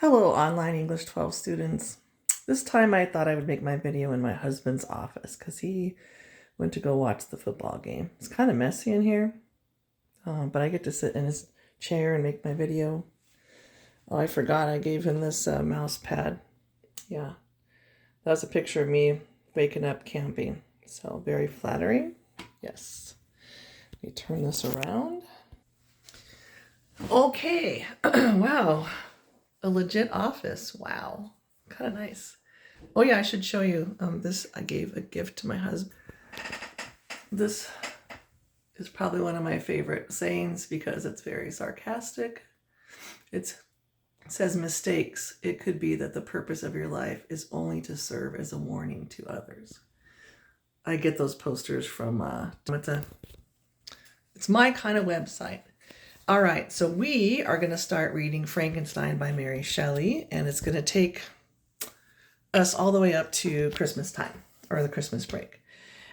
Hello, online English 12 students. This time I thought I would make my video in my husband's office because he went to go watch the football game. It's kind of messy in here, but I get to sit in his chair and make my video. Oh, I forgot I gave him this mouse pad. Yeah, that was a picture of me waking up camping. So very flattering. Yes. Let me turn this around. Okay. Wow. A legit office. Wow. Kind of nice. Oh yeah, I should show you this. I gave a gift to my husband. This is probably one of my favorite sayings because it's very sarcastic. It says, mistakes. It could be that the purpose of your life is only to serve as a warning to others. I get those posters from, it's my kind of website. All right, so we are going to start reading Frankenstein by Mary Shelley, and it's going to take us all the way up to Christmas time, or the Christmas break.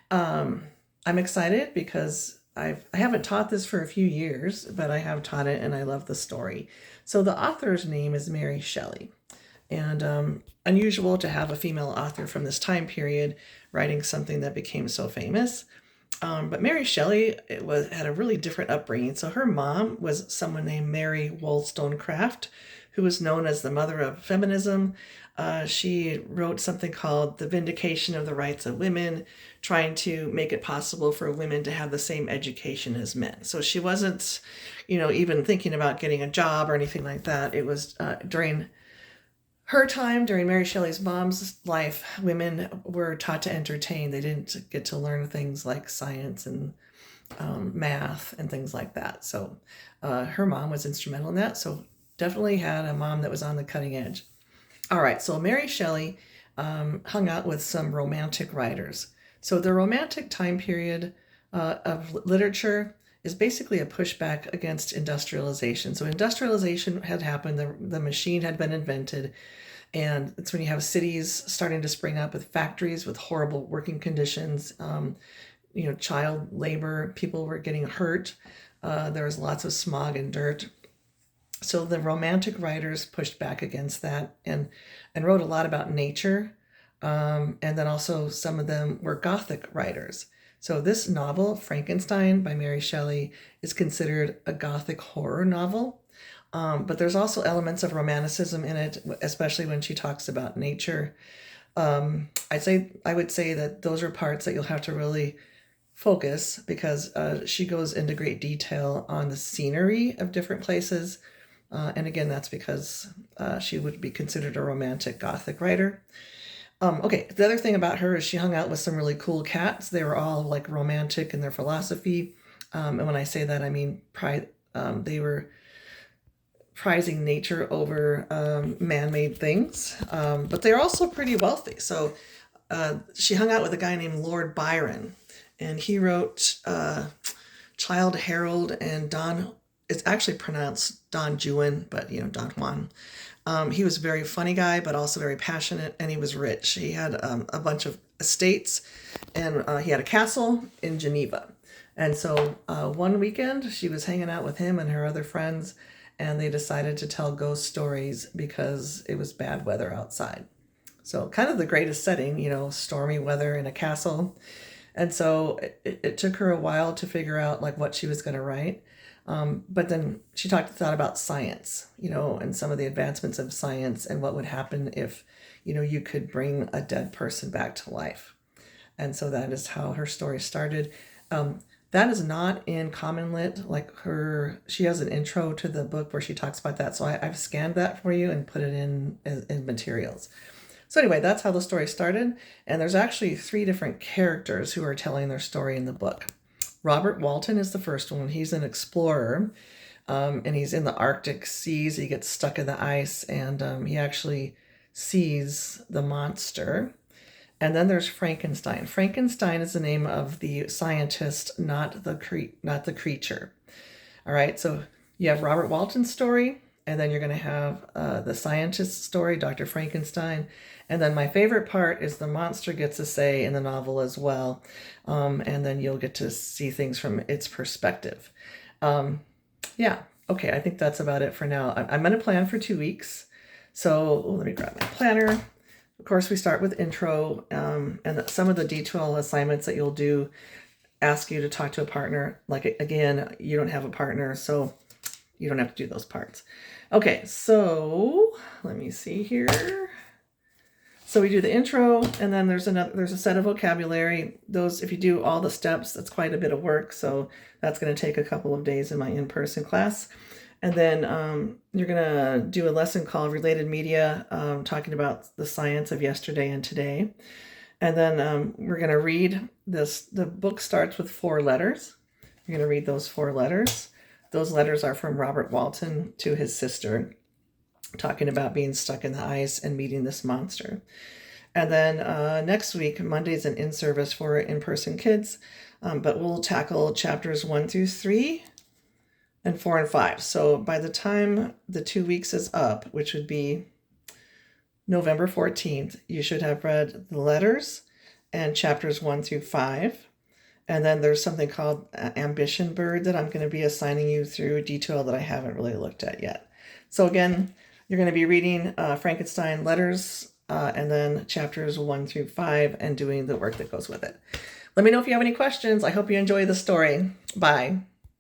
I'm excited because I haven't taught this for a few years, but I have taught it and I love the story. So the author's name is Mary Shelley, and unusual to have a female author from this time period writing something that became so famous. But Mary Shelley had a really different upbringing. So her mom was someone named Mary Wollstonecraft, who was known as the mother of feminism. She wrote something called The Vindication of the Rights of Women, trying to make it possible for women to have the same education as men. So she wasn't, even thinking about getting a job or anything like that. It was during her time, during Mary Shelley's mom's life, women were taught to entertain. They didn't get to learn things like science and math and things like that. So her mom was instrumental in that. So definitely had a mom that was on the cutting edge. All right, so Mary Shelley hung out with some romantic writers. So the romantic time period of literature is basically a pushback against industrialization. So industrialization had happened, the machine had been invented, and it's when you have cities starting to spring up with factories with horrible working conditions, child labor, people were getting hurt, there was lots of smog and dirt. So the romantic writers pushed back against that and wrote a lot about nature, and then also some of them were Gothic writers. So this novel, Frankenstein by Mary Shelley, is considered a Gothic horror novel. But there's also elements of romanticism in it, especially when she talks about nature. I would say that those are parts that you'll have to really focus because she goes into great detail on the scenery of different places. And again, that's because she would be considered a romantic Gothic writer. Okay, the other thing about her is she hung out with some really cool cats. They were all like romantic in their philosophy. And when I say that, I mean they were prizing nature over man-made things. But they're also pretty wealthy. So she hung out with a guy named Lord Byron, and he wrote Childe Harold and Don. It's actually pronounced Don Juan, but Don Juan. He was a very funny guy, but also very passionate, and he was rich. He had a bunch of estates, and he had a castle in Geneva. And so one weekend, she was hanging out with him and her other friends, and they decided to tell ghost stories because it was bad weather outside. So kind of the greatest setting, stormy weather in a castle. And so it took her a while to figure out like what she was going to write. But then she thought about science, and some of the advancements of science and what would happen if, you could bring a dead person back to life. And so that is how her story started. That is not in Common Lit. She has an intro to the book where she talks about that. So I've scanned that for you and put it in materials. So anyway, that's how the story started. And there's actually 3 different characters who are telling their story in the book. Robert Walton is the first one. He's an explorer, and he's in the Arctic seas. He gets stuck in the ice, and he actually sees the monster. And then there's Frankenstein. Frankenstein is the name of the scientist, not the creature. All right, so you have Robert Walton's story, and then you're going to have the scientist's story, Dr. Frankenstein. And then my favorite part is the monster gets a say in the novel as well. And then you'll get to see things from its perspective. Yeah, okay, I think that's about it for now. I'm going to plan for 2 weeks. So let me grab my planner. Of course, we start with intro, and some of the detail assignments that you'll do ask you to talk to a partner. Like, again, you don't have a partner, so you don't have to do those parts. Okay, so let me see here. So we do the intro, and then there's a set of vocabulary. Those, if you do all the steps, that's quite a bit of work. So that's going to take a couple of days in my in-person class. And then you're going to do a lesson called Related Media, talking about the science of yesterday and today. And then we're going to read this. The book starts with 4 letters. You're going to read those 4 letters. Those letters are from Robert Walton to his sister, talking about being stuck in the ice and meeting this monster. And then next week, Monday's an in-service for in-person kids, but we'll tackle chapters 1 through 3 and 4 and 5. So by the time the 2 weeks is up, which would be November 14th, you should have read the letters and chapters 1 through 5. And then there's something called Ambition Bird that I'm going to be assigning you through detail that I haven't really looked at yet. So again, you're going to be reading Frankenstein letters and then chapters 1 through 5 and doing the work that goes with it. Let me know if you have any questions. I hope you enjoy the story. Bye.